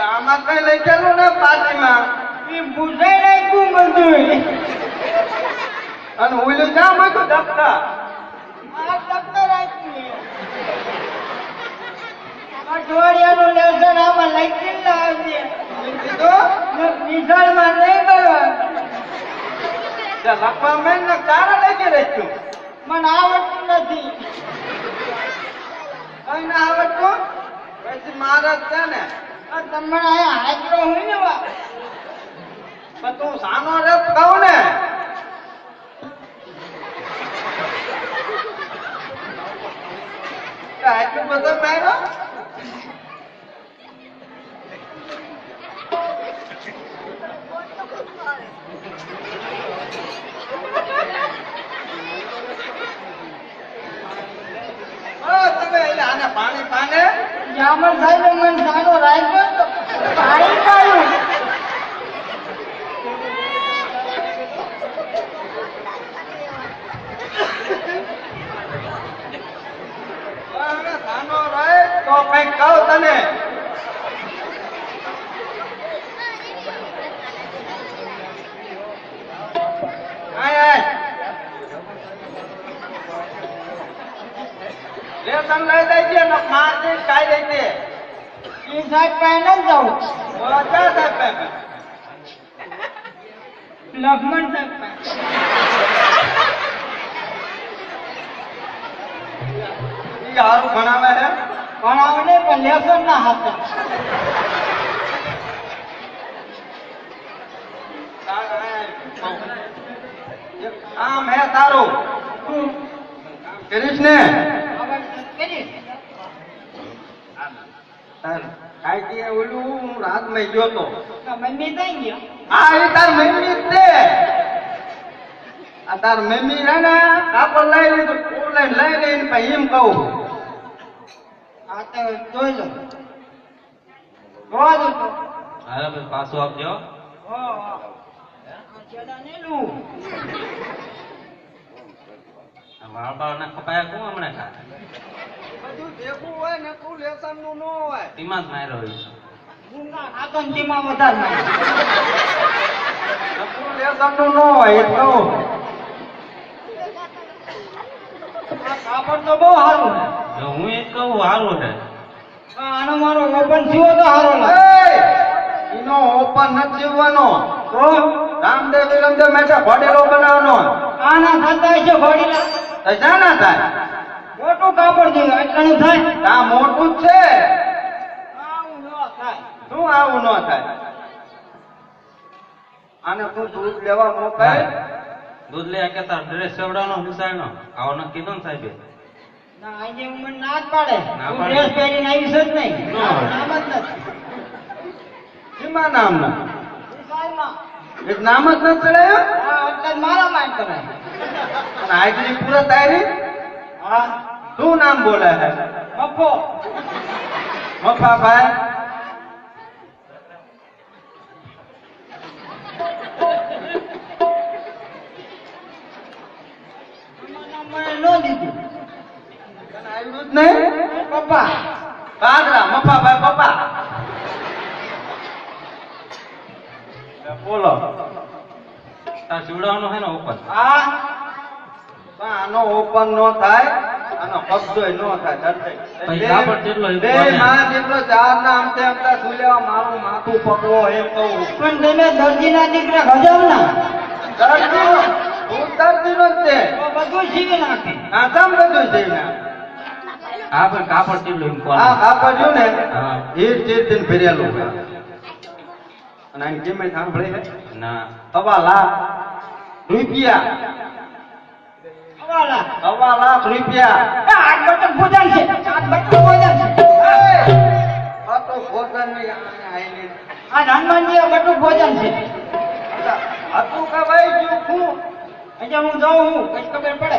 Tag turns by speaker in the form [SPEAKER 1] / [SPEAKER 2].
[SPEAKER 1] આમાં કઈ લઈ ચાલું ને પાર્ટીમાં
[SPEAKER 2] એ બુઝાઈ નાખ્યું બધું.
[SPEAKER 1] અને ઓલું જામ હતું દફતર.
[SPEAKER 2] આ દફતર રાખ્યું. અઠવાડિયાનું લેસન આમાં લખી લાવજે. નિશાળમાં નહીં ગયો.
[SPEAKER 1] લખવા મેં ને તારા લઈ રાખ્યું.
[SPEAKER 2] મને આવડતું નથી.
[SPEAKER 1] કઈ ના આવડતું પછી મારા છે ને
[SPEAKER 2] તમને અહીંયા હાજરો હોય ને વા.
[SPEAKER 1] પણ તું સાનો રેપ કહું ને આટલું બધું માર્યો. તમે આને પાણી પાને
[SPEAKER 2] જામર સાહેબ મને સાનો રાખ્યો તો પાણી પાયું.
[SPEAKER 1] સાનો રહે તો કઈક કહું તને. લેસન લઈ દેજે ને મારથી કાઈ દેજે.
[SPEAKER 2] એ સાહેબ પાસે ન જાઉં.
[SPEAKER 1] ક્યાં સાહેબ પાસે?
[SPEAKER 2] લક્ષ્મણ સાહેબ પાસે.
[SPEAKER 1] ઈ હારું ભણાવે છે.
[SPEAKER 2] ભણાવે નહીં પણ લેસન ના હાથે.
[SPEAKER 1] આમ હે તારું કરીશ ને કાંઈ ઓલું હું રાત માં ગયો તો.
[SPEAKER 2] મમ્મી થઈ ગયો.
[SPEAKER 1] હા એ તાર મમ્મી જ છે. આ તાર મમ્મી છે ને કાપડ લઈ લીધું લઈને પછી એમ કહું.
[SPEAKER 2] હા તો જોઈ લો. જોવા દો તો.
[SPEAKER 3] હાલો ભાઈ પાછું આપજો. વાળ ના કપાયા કોણ હમણાં ખા
[SPEAKER 1] બધું ભેગું હોય ને તું લેસન નું ન હોય.
[SPEAKER 3] ટીમાં જ માર્યો હોય.
[SPEAKER 1] તું લેસન નું ન હોય એ કહું.
[SPEAKER 2] કાપડ તો બહુ સારું છે.
[SPEAKER 3] જો હું એ કહું સારું છે.
[SPEAKER 2] આનો મારો ઓપન થયો તો સારો લાગે.
[SPEAKER 1] એનો ઓપન નથી જીવવાનો.
[SPEAKER 2] તો
[SPEAKER 1] રામદેવ વિરમદેવ મેઠા ઘોડેલો બનાવવાનો.
[SPEAKER 2] આના થતા છે ઘોડીલા.
[SPEAKER 1] તો જા ના થાય.
[SPEAKER 2] મોટું કાપડ જોઈએ એટલાનું થાય.
[SPEAKER 1] આ મોટું જ છે.
[SPEAKER 2] આવું ન થાય.
[SPEAKER 1] શું આવું ન થાય? આને તું દૂધ લેવા મોકલ.
[SPEAKER 3] દૂધ લઈ કે તાર ડ્રેસ સેવડાનો હુસાયનો આવો ન કીધું ને સાહેબે.
[SPEAKER 2] ના આજે હું મને ના જ પાડે.
[SPEAKER 3] ના
[SPEAKER 2] હું
[SPEAKER 3] પાડે.
[SPEAKER 2] ડ્રેસ પહેરીને આવીશ જ નહીં.
[SPEAKER 3] ના.
[SPEAKER 2] નામ જ નથી.
[SPEAKER 1] શીમા નામના
[SPEAKER 2] વિશાલમાં.
[SPEAKER 1] એક નામ જ નથી ચડાયો.
[SPEAKER 2] હા એટલે જ મારા માન કરાય.
[SPEAKER 1] અને હાજરી પૂરા તારી
[SPEAKER 2] હા
[SPEAKER 1] શું નામ બોલે છે?
[SPEAKER 2] બપ્પો.
[SPEAKER 1] મફાભાઈ.
[SPEAKER 2] મને ન દીધું.
[SPEAKER 1] તને આવ્યું જ નહીં.
[SPEAKER 2] પપ્પા.
[SPEAKER 1] કાગડા મફાભાઈ પપ્પા. બોલો.
[SPEAKER 3] તાર સીવડાવવાનો છે ને ઉપર.
[SPEAKER 2] હા
[SPEAKER 1] પણ આનો ઓપન નો થાય, આનો કબજો નો થાય.
[SPEAKER 3] પછી કાપડ કેટલો
[SPEAKER 1] બે માં જેટલો ચાર ના આમતે આમતા સુલેવા મારું માથું પકવો એમ કહું.
[SPEAKER 2] પણ તમે દરજીના દીકરા ગજબ ના.
[SPEAKER 1] દર્દીનો હું દર્દીનો જ છે.
[SPEAKER 2] તો બધું સીવી નાખે.
[SPEAKER 1] આ તમ બધું છે ને.
[SPEAKER 3] હા પણ કાપડ કેટલું એમ કહો.
[SPEAKER 1] આ કાપડ જો ને
[SPEAKER 3] હા.
[SPEAKER 1] એ ચેતન ફેરેલું છે. અને આની કિંમત સાંભળે છે
[SPEAKER 3] ના
[SPEAKER 1] 1.25 લાખ રૂપિયા.
[SPEAKER 2] હવાલા.
[SPEAKER 1] 1.25 લાખ રૂપિયા.
[SPEAKER 2] આ બટન ભોજન છે. આ બટન ભોજન છે.
[SPEAKER 1] આ તો ભોજન નહીં આઈને.
[SPEAKER 2] આ હનુમાનજી આ બટું ભોજન છે.
[SPEAKER 1] હતું કે ભાઈ જો હું
[SPEAKER 2] એટલે હું જાઉં હું કઈ ખબર પડે.